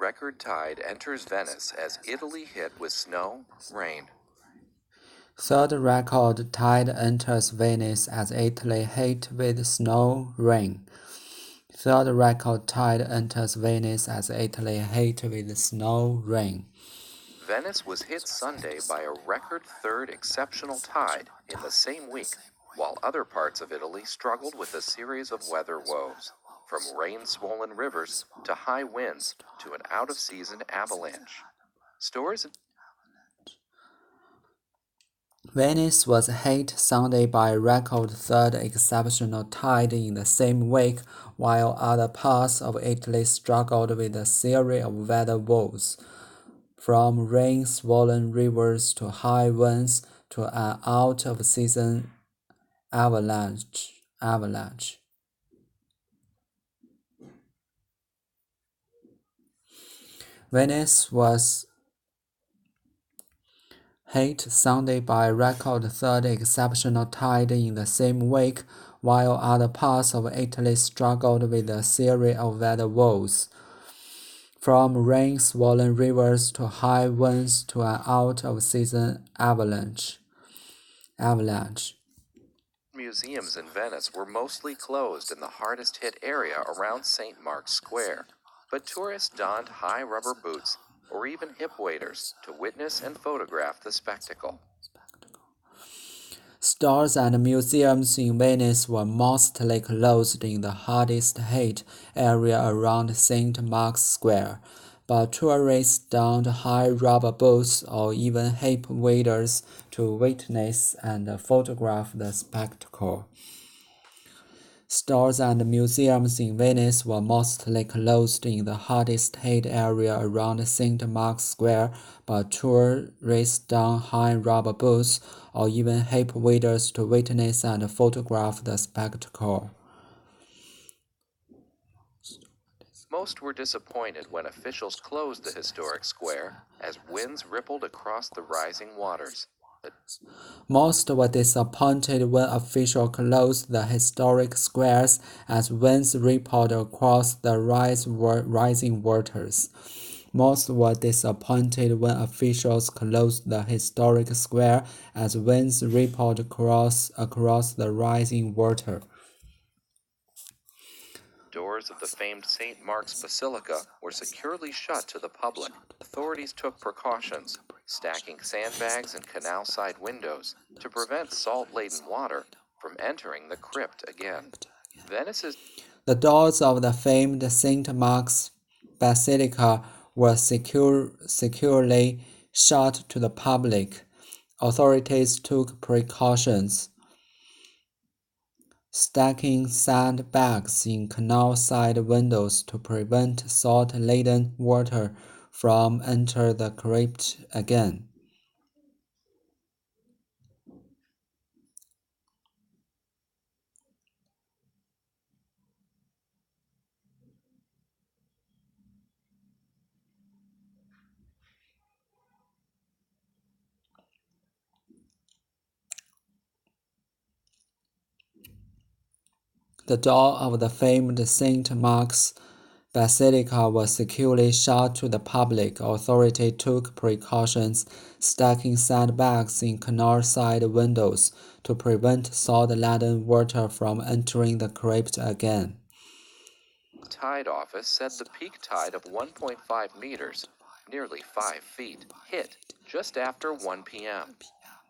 record tide enters Venice as Italy hit with snow, rain. Third record tide enters Venice as Italy hit with snow, rain. Third record tide enters Venice as Italy hit with snow, rain. Venice was hit Sunday by a record third exceptional tide in the same week, while other parts of Italy struggled with a series of weather woes, from rain-swollen rivers to high winds to an out-of-season avalanche. Venice was hit Sunday by a record third exceptional tide in the same week, while other parts of Italy struggled with a series of weather woes, from rain-swollen rivers to high winds to an out-of-season avalanche. Venice was hit Sunday by a record third exceptional tide in the same week, while other parts of Italy struggled with a series of weather woes, from rain-swollen rivers to high winds to an out-of-season avalanche. Museums in Venice were mostly closed in the hardest-hit area around St. Mark's Square, but tourists donned high rubber boots or even hip waders to witness and photograph the spectacle. Stores and museums in Venice were mostly closed in the hardest-hit area around St. Mark's Square, but tourists donned high rubber boots or even hip waders to witness and photograph the spectacle. Stores and museums in Venice were mostly closed in the hardest-hit area around St. Mark's Square, but tourists donned high rubber boots or even hip waders to witness and photograph the spectacle. Most were disappointed when officials closed the historic square as winds rippled across the rising waters. Most were disappointed when officials closed the historic squares as winds rippled across the rising waters. Most were disappointed when officials closed the historic square as winds rippled across the rising water. Doors of the famed St. Mark's Basilica were securely shut to the public. Authorities took precautions, stacking sandbags and canal-side windows to prevent salt-laden water from entering the crypt again. The doors of the famed St. Mark's Basilica were securely shut to the public. Authorities took precautions, stacking sandbags in canal-side windows to prevent salt-laden water from entering the crypt again. The door of the famed St. Mark's Basilica was securely shut to the public. Authorities took precautions, stacking sandbags in canal-side windows to prevent salt-laden water from entering the crypt again. The Tide Office said the peak tide of 1.5 meters, nearly 5 feet, hit just after 1 p.m.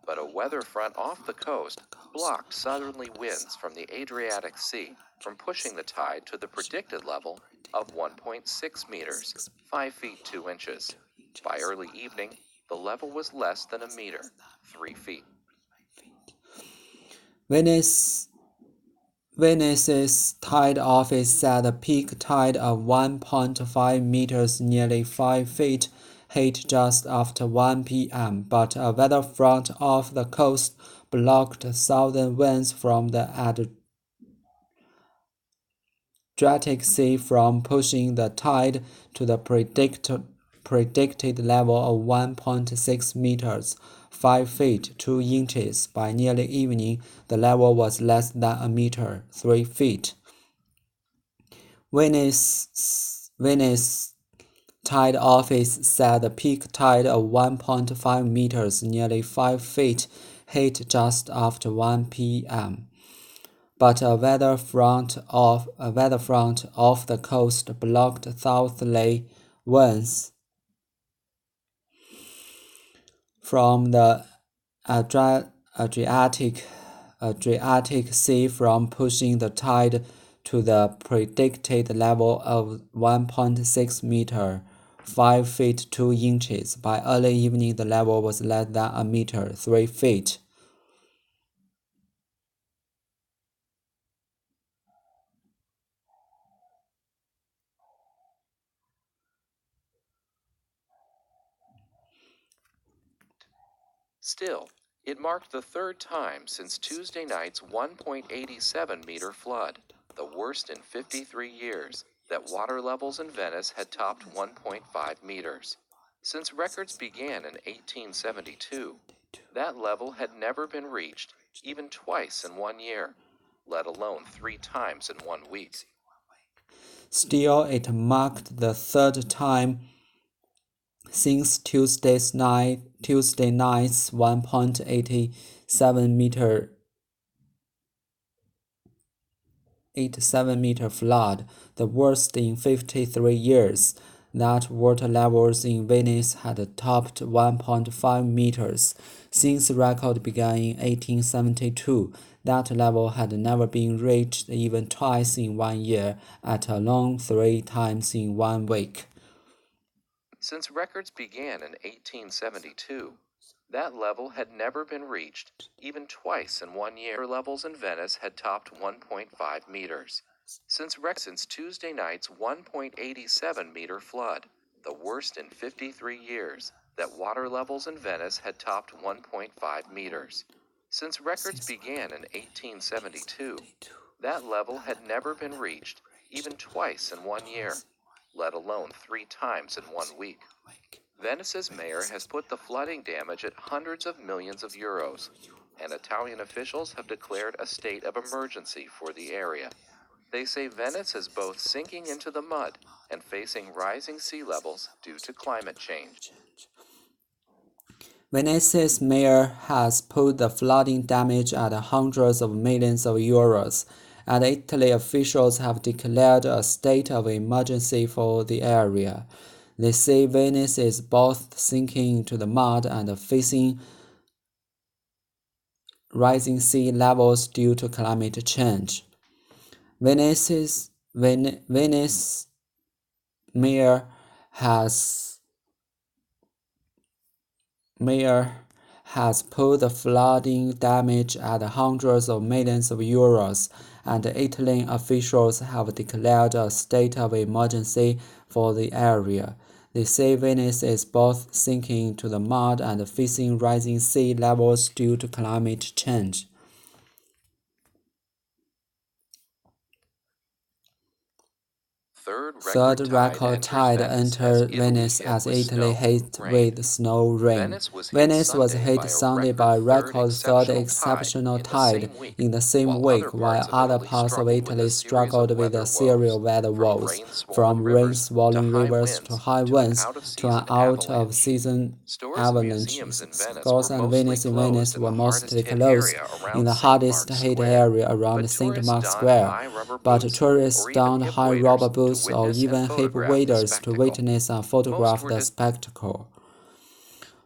But a weather front off the coast blocked southerly winds from the Adriatic Sea from pushing the tide to the predicted level of 1.6 meters, 5 feet 2 inches. By early evening, the level was less than a meter, 3 feet. Venice's tide office said a peak tide of 1.5 meters, nearly 5 feet, hit just after 1 p.m., but a weather front off the coast blocked southern winds from the Adriatic Sea from pushing the tide to the predicted level of 1.6 meters, 5 feet 2 inches. By nearly evening, the level was less than a meter, 3 feet. Venice Tide office said the peak tide of 1.5 meters, nearly 5 feet, hit just after 1 p.m. But a weather front off the coast blocked southerly winds from the Adriatic Sea from pushing the tide to the predicted level of 1.6 meter, 5 feet 2 inches. By early evening, the level was less than a meter, 3 feet. Still, it marked the third time since Tuesday night's 1.87-meter flood, the worst in 53 years, that water levels in Venice had topped 1.5 meters. Since records began in 1872, that level had never been reached, even twice in 1 year, let alone 3 times in 1 week. Still, it marked the third time since Tuesday night's 1.87-meter flood, the worst in 53 years, that water levels in Venice had topped 1.5 meters. Since the record began in 1872, that level had never been reached even twice in 1 year, let alone 3 times in 1 week. Since records began in 1872, that level had never been reached, even twice in 1 year. Levels in Venice had topped 1.5 meters. Since Tuesday night's 1.87-meter flood, the worst in 53 years, that water levels in Venice had topped 1.5 meters. Since records began in 1872, that level had never been reached, even twice in 1 year, let alone 3 times in 1 week. Venice's mayor has put the flooding damage at hundreds of millions of euros, and Italian officials have declared a state of emergency for the area. They say Venice is both sinking into the mud and facing rising sea levels due to climate change. Venice's mayor has put the flooding damage at hundreds of millions of euros, and Italy officials have declared a state of emergency for the area. They say Venice is both sinking into the mud and facing rising sea levels due to climate change. Venice mayor has put the flooding damage at hundreds of millions of euros, and Italian officials have declared a state of emergency for the area. They say Venice is both sinking into the mud and facing rising sea levels due to climate change. Third record tide entered Venice as Italy hit with snow rain. Venice was hit Sunday by record third exceptional tide in the same week, while other parts of Italy struggled with a series of weather woes, from rain-swollen rivers to high winds to an out-of-season avalanches. Stores and Venice in Venice were mostly closed in the hardest hit area around St. Mark's Square, but tourists donned high rubber boots or even hip waders to witness and photograph the spectacle.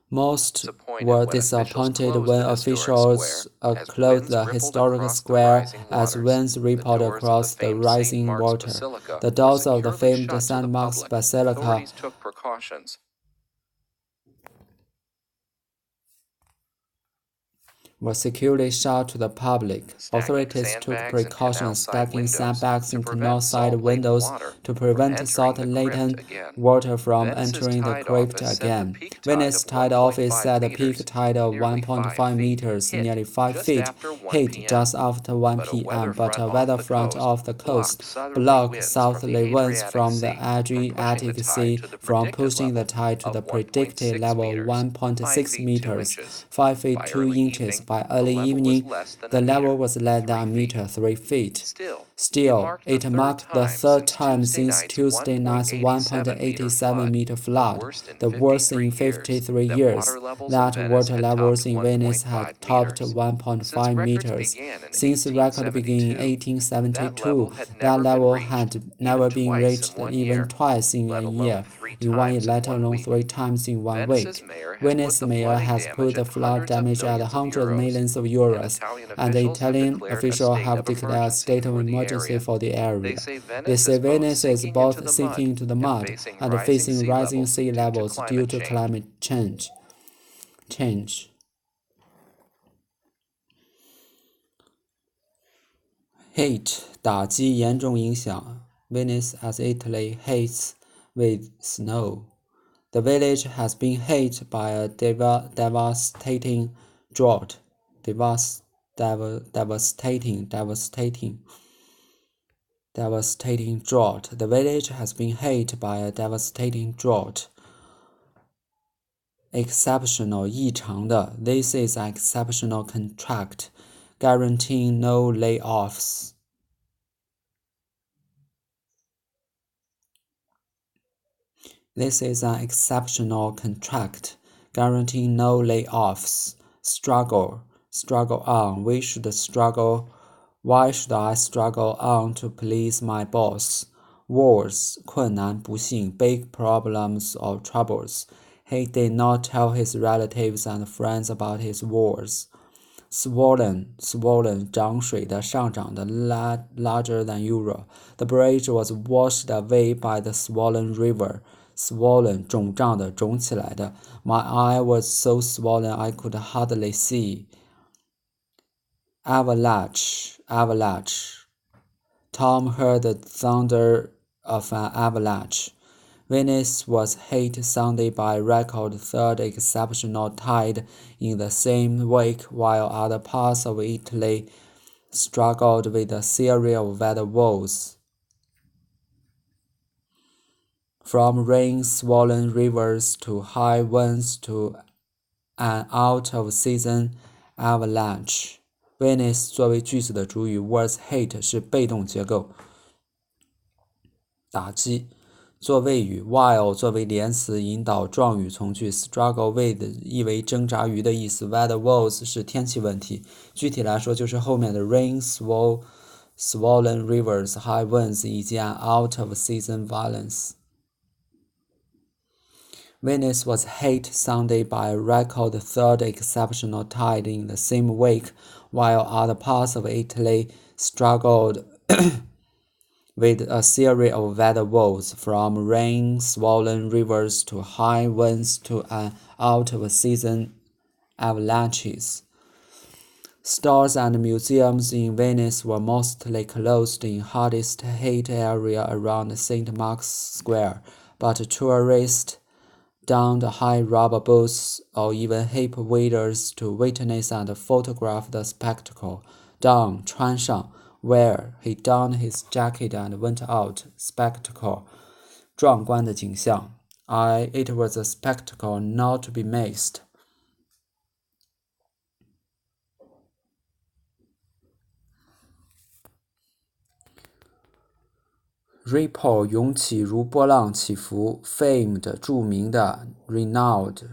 Most were disappointed when officials closed the historic square as winds rippled across the rising water. The doors of the famed St. Mark's Basilica were securely shut to the public. Authorities took precautions, stacking sandbags into north-side windows to prevent salt-laden water from entering the crypt again. Venice Tide Office said the peak tide of 1.5 meters, nearly 5 feet, hit just after 1 p.m., but a weather front off the coast blocked southerly winds from the Adriatic Sea from pushing the tide to the predicted level of 1.6 meters, 5 feet 2 inches. By early evening, the level was less than a meter 3 feet. Still, it marked the third time since Tuesday night's 1.87-meter flood, the worst in 53 years, that water levels in Venice had topped 1.5 meters. Since the record began in 1872, that level had never been reached even twice in a year, let alone 3 times in 1 week. Venice mayor has put the flood damage at hundreds of millions of euros, and the Italian officials have declared a state of emergency for the area. They say Venice is both sinking into the mud and facing rising sea levels due to climate change. Hate 打击严重影响 Venice as Italy hates with snow. The village has been hit by a devastating drought. Devastating drought. The village has been hit by a devastating drought. Exceptional 异常的 This is an exceptional contract, guaranteeing no layoffs. This is an exceptional contract, guaranteeing no layoffs. Struggle on. We should struggle. Why should I struggle on to please my boss? Wars, 困难不幸 big problems or troubles. He did not tell his relatives and friends about his wars. Swollen, 涨水的上涨的 larger than usual. The bridge was washed away by the swollen river. Swollen, 肿胀的，肿起来的。My eye was so swollen I could hardly see. Avalanche. Tom heard the thunder of an avalanche. Venice was hit Sunday by a record third exceptional tide in the same week, while other parts of Italy struggled with a series of weather woes. From rain-swollen rivers to high winds to an out-of-season avalanche. Venice 作为句子的主语 was hit 是被动结构，打击。做谓语 while 作为连词引导状语从句 struggle with 意为挣扎于的意思 weather woes 是天气问题，具体来说就是后面的 rain swollen rivers high winds 以及 an out of season violence. Venice was hit Sunday by a record third exceptional tide in the same week, while other parts of Italy struggled with a series of weather woes, from rain-swollen rivers to high winds to an out-of-season avalanches. Stores and museums in Venice were mostly closed in hardest hit area around St. Mark's Square, but tourists donned high rubber boots or even hip waders to witness and photograph the spectacle. Don 穿上 Where he donned his jacket and went out. Spectacle 壮观的景象 It was a spectacle not to be missed. Ripple 涌起如波浪起伏 Famed 著名的 Renowned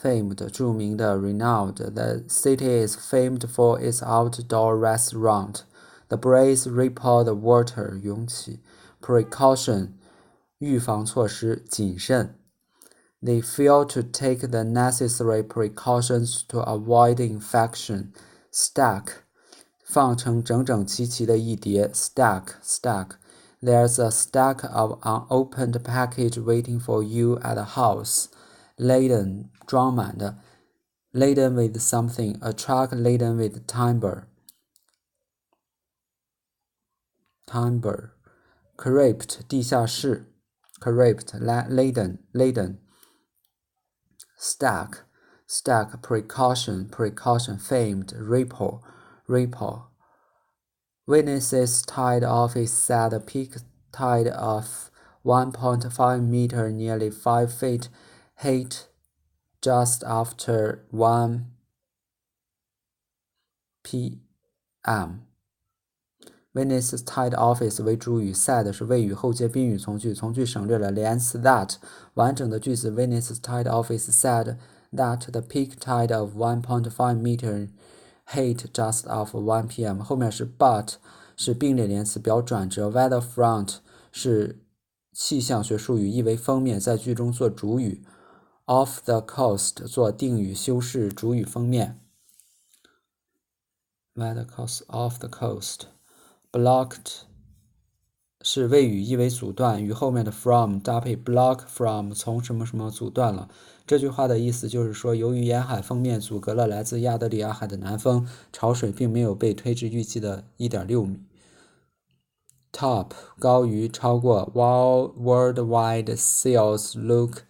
Famed 著名的 Renowned The city is famed for its outdoor restaurant. The breeze rippled the water 涌起 Precaution 预防措施谨慎 They failed to take the necessary precautions to avoid infection. Stack放成整整齐齐的一叠 stack. There's a stack of unopened package waiting for you at the house. Laden 装满的 Laden with something, a truck laden with timber. Crypt 地下室 Crypt laden. Stack precaution famed ripple. Witnesses tide office said a peak tide of 1.5 meter, nearly 5 feet, hit just after 1 p.m. Venice tied office 为主语 said 是谓语后接宾语从句，从句省略了连词 that 完整的句子 Venice tied office said that the peak tide of 1.5 meter hit just after 1 p.m. 后面是 but 是并列连词表转折 weather front 是气象学术语意为封面在句中做主语 off the coast 做定语修饰主语封面 weather coast off the coast blocked 是谓语意为阻断，与后面的 from 搭配 block from 从什么什么阻断了。这句话的意思就是说，由于沿海封面阻隔了来自亚得里亚海的南风，潮水并没有被推至预计的 1.6 米。Top 高于超过 while worldwide sales look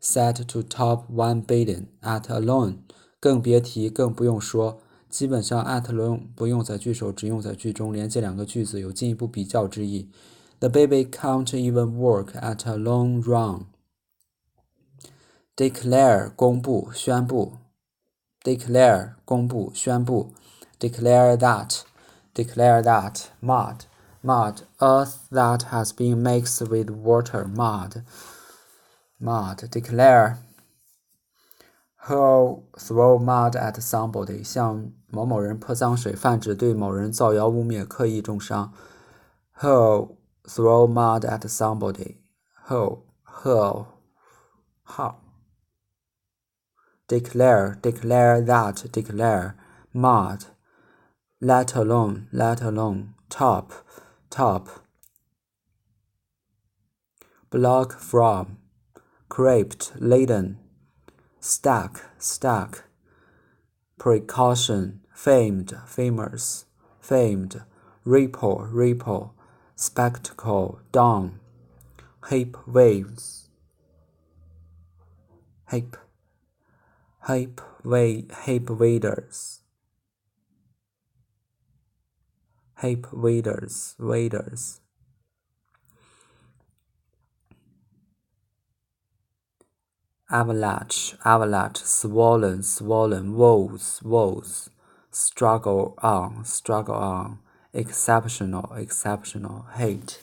set to top 1 billion at alone 更别提更不用说。基本上 at alone 不用在句首，只用在句中，连接两个句子有进一步比较之意。The baby can't even walk at a long run. Declare 公布宣布 Declare 公布宣布 Declare that mud earth that has been mixed with water mud Declare hurl throw mud at somebody 向某某人泼脏水，泛指对某人造谣污蔑，刻意重伤。hurl throw mud at somebody hurl how declare that mud let alone top block from crept laden stack precaution famous ripple spectacle down hip waders avalanche swollen woes struggle on exceptional hate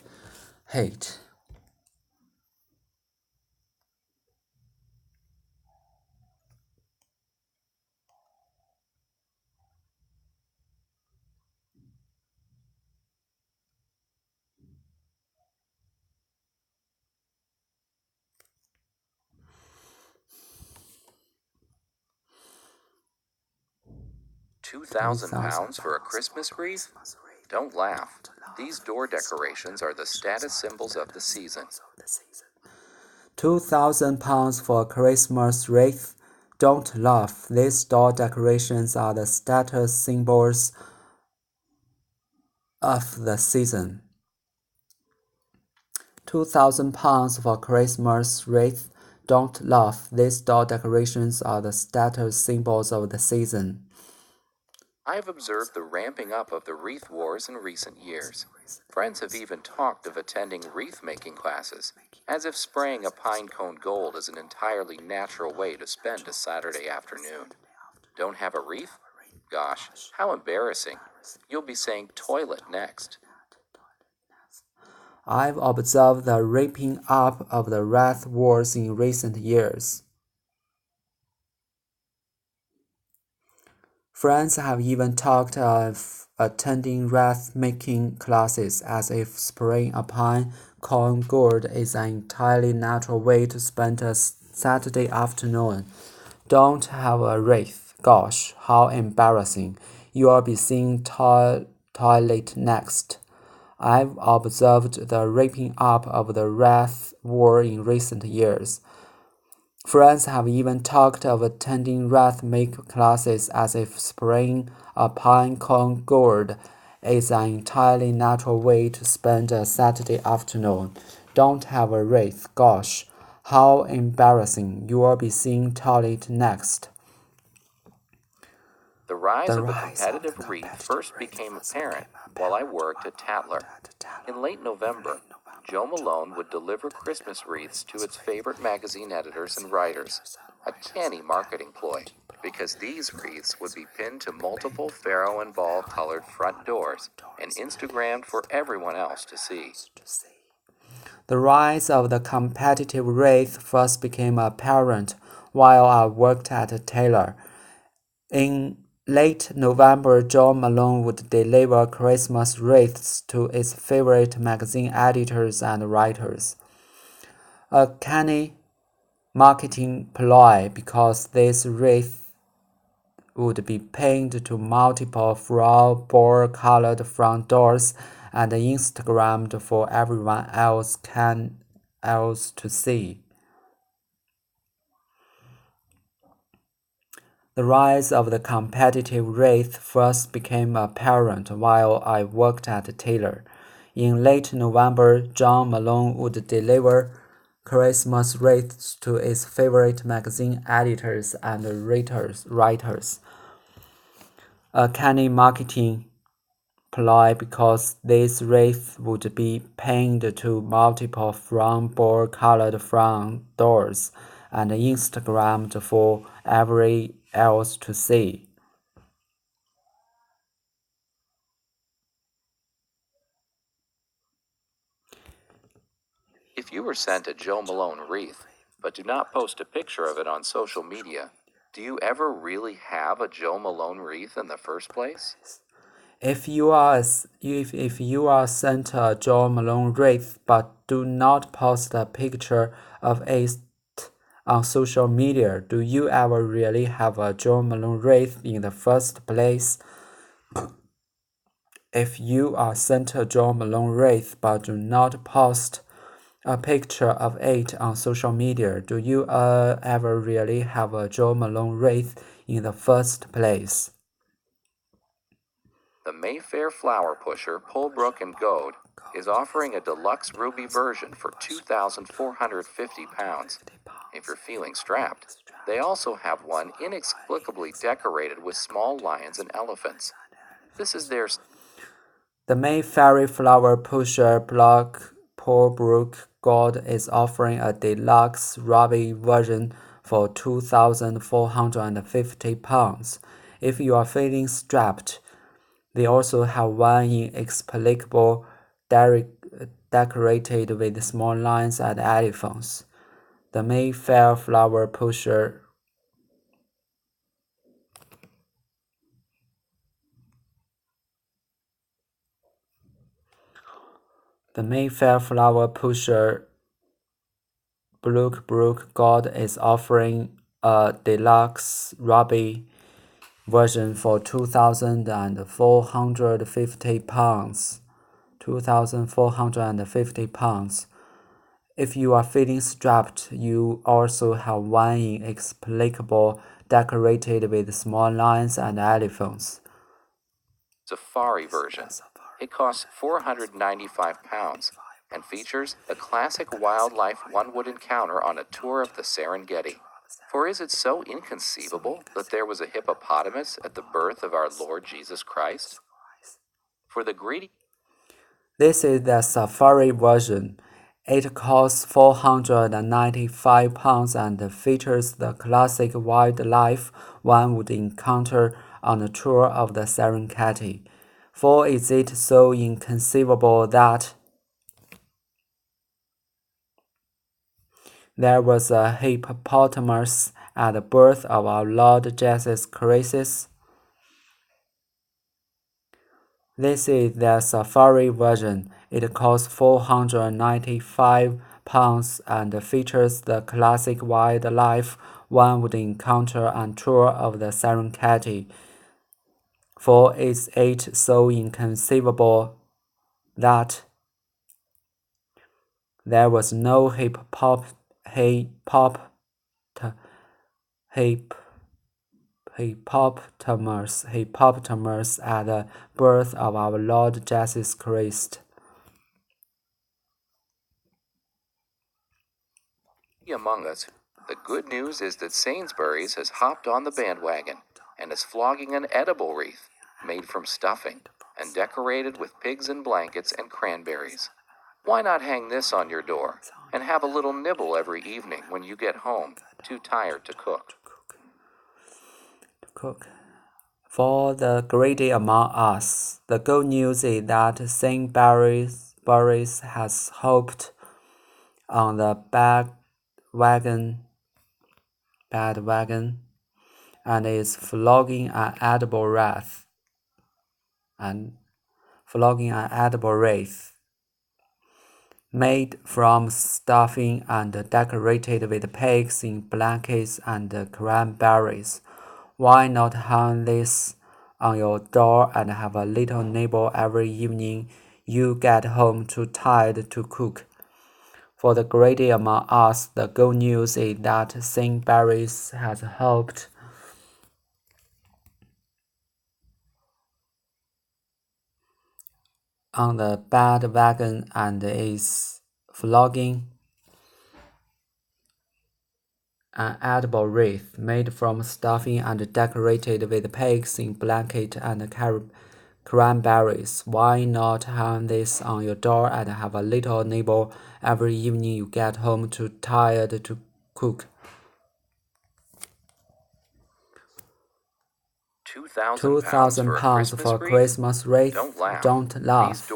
2,000 pounds for a Christmas wreath? Don't laugh. These door decorations are the status symbols of the season. 2,000 pounds for a Christmas wreath? Don't laugh. These door decorations are the status symbols of the season. 2,000 pounds for a Christmas wreath? Don't laugh. These door decorations are the status symbols of the season. I have observed the ramping up of the wreath wars in recent years. Friends have even talked of attending wreath-making classes, as if spraying a pine cone gold is an entirely natural way to spend a Saturday afternoon. Don't have a wreath? Gosh, how embarrassing. You'll be saying toilet next. I've observed the ramping up of the wreath wars in recent years. Friends have even talked of attending wreath-making classes as if spraying a pine cone gold is an entirely natural way to spend a Saturday afternoon. Don't have a wreath. Gosh, how embarrassing. You'll be seeing toilet next. I've observed the ramping up of the wreath war in recent years. Friends have even talked of attending wreath-making classes as if spraying a pine cone gold is an entirely natural way to spend a Saturday afternoon. Don't have a wreath. Gosh, how embarrassing. You'll be seeing toilet next. The rise of the competitive wreath first became apparent while I worked at Tatler. In late November, Joe Malone would deliver Christmas wreaths to its favorite magazine editors and writers, a canny marketing ploy, because these wreaths would be pinned to multiple Pharaoh and ball colored front doors and Instagrammed for everyone else to see. The rise of the competitive wreath first became apparent while I worked at Taylor. In late November, Joe Malone would deliver Christmas wreaths to its favorite magazine editors and writers. A canny marketing ploy, because this wreath would be pinned to multiple flower-colored front doors and Instagrammed for everyone else to see. The rise of the competitive wreath first became apparent while I worked at Taylor. In late November, John Malone would deliver Christmas wreaths to his favorite magazine editors and writers. A canny marketing ploy, because this wreath would be pinned to multiple flower-colored front doors and Instagrammed for everyone else to see. If you were sent a Joe Malone wreath, but do not post a picture of it on social media, do you ever really have a Joe Malone wreath in the first place? If you are sent a Joe Malone wreath but do not post a picture of it on social media, do you ever really have a Joe Malone wreath in the first place? If you are sent a Joe Malone wreath but do not post a picture of it on social media, do you ever really have a Joe Malone wreath in the first place? The Mayfair flower pusher Pullbrook & Goad is offering a deluxe ruby version for £2,450. If you're feeling strapped, they also have one inexplicably decorated with small lions and elephants. This is their... The Mayfair flower pusher Pullbrook Gold is offering a deluxe ruby version for £2,450. If you are feeling strapped, they also have one inexplicable decorated with small lions and elephants. The Mayfair flower pusher Brook Gold is offering a deluxe ruby version for £2,450. £2,450. If you are feeling strapped, you also have one inexplicable decorated with small lions and elephants. Safari version. It costs £495 and features a classic wildlife one would encounter on a tour of the Serengeti. For is it so inconceivable that there was a hippopotamus at the birth of our Lord Jesus Christ? For the greedy... This is the safari version. It costs £495 and features the classic wildlife one would encounter on a tour of the Serengeti. For is it so inconceivable that there was a hippopotamus at the birth of our Lord Jesus Christ? This is the safari version. It costs £495 and features the classic wildlife one would encounter on tour of the Serengeti. For is it so inconceivable that there was no hippopotamus at the birth of our Lord Jesus Christ. Among us, the good news is that Sainsbury's has hopped on the bandwagon and is flogging an edible wreath made from stuffing and decorated with pigs and blankets and cranberries. Why not hang this on your door and have a little nibble every evening when you get home, too tired to cook? For the greedy among us, the good news is that St. Boris has hopped on the bad wagon and is flogging an edible wrath made from stuffing and decorated with pigs in blankets and cranberries. Why not hang this on your door and have a little nibble every evening you get home too tired to cook? For the greedy among us, the good news is that St. Boris has hopped on the bad wagon and is flogging an edible wreath made from stuffing and decorated with pigs in blanket and cranberries. Why not hang this on your door and have a little nibble every evening you get home too tired to cook? 2,000 pounds for a Christmas wreath? Don't laugh.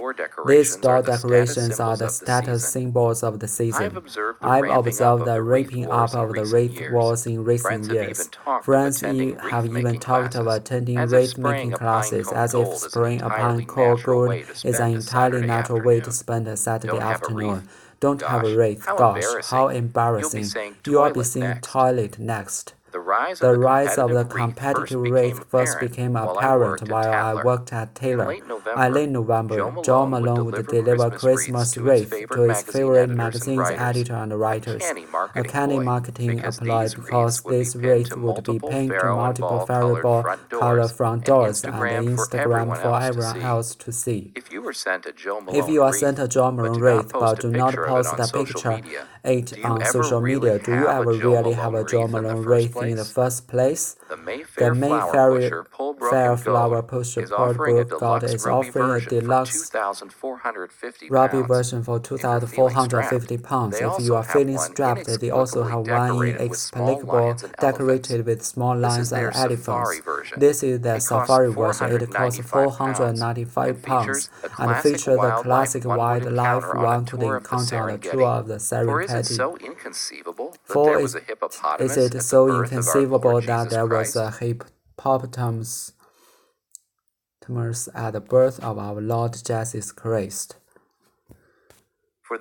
These door decorations are the status symbols of the season. I've observed the ramping up of the wreath wars in recent years. Friends have even talked of attending wreath-making classes, as if spring upon cold good is an entirely natural way to spend a Saturday afternoon. Don't have a wreath. Gosh, how embarrassing. You'll be saying toilet next. The rise of the competitive wreath first became apparent while I worked at Taylor. In late November, John Malone would deliver Christmas wreath to his favorite magazine's editor and writers. A candy marketing applied because this wreath would be pinned to multiple fairy ball color front doors and Instagram for everyone else to see. If you are sent a Joe Malone wreath but do not post a picture on social media, do you ever really have a Joe Malone wreath in the first place? The Mayfair Flower Pusher Pullbrook God is offering a deluxe Robbie version for £2,450. If you are feeling strapped, they also have one inexplicable decorated with small lions and elephants. This is the safari version. It costs £495 and features the classic wildlife one could encounter on a tour of the Serengeti. For is it so inconceivable that there was a hippopotamus at the birth of our Lord Jesus Christ?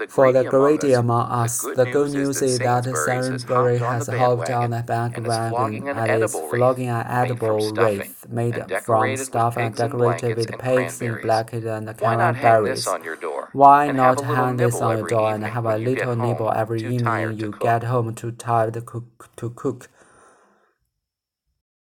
For the greedy among us, the good news is that Sainsbury has hopped on the bandwagon and is flogging an edible wreath made from stuff and decorated with pigs in blanket and cranberries. Why not hang this on your door and have a little nibble every evening you get home too tired to cook?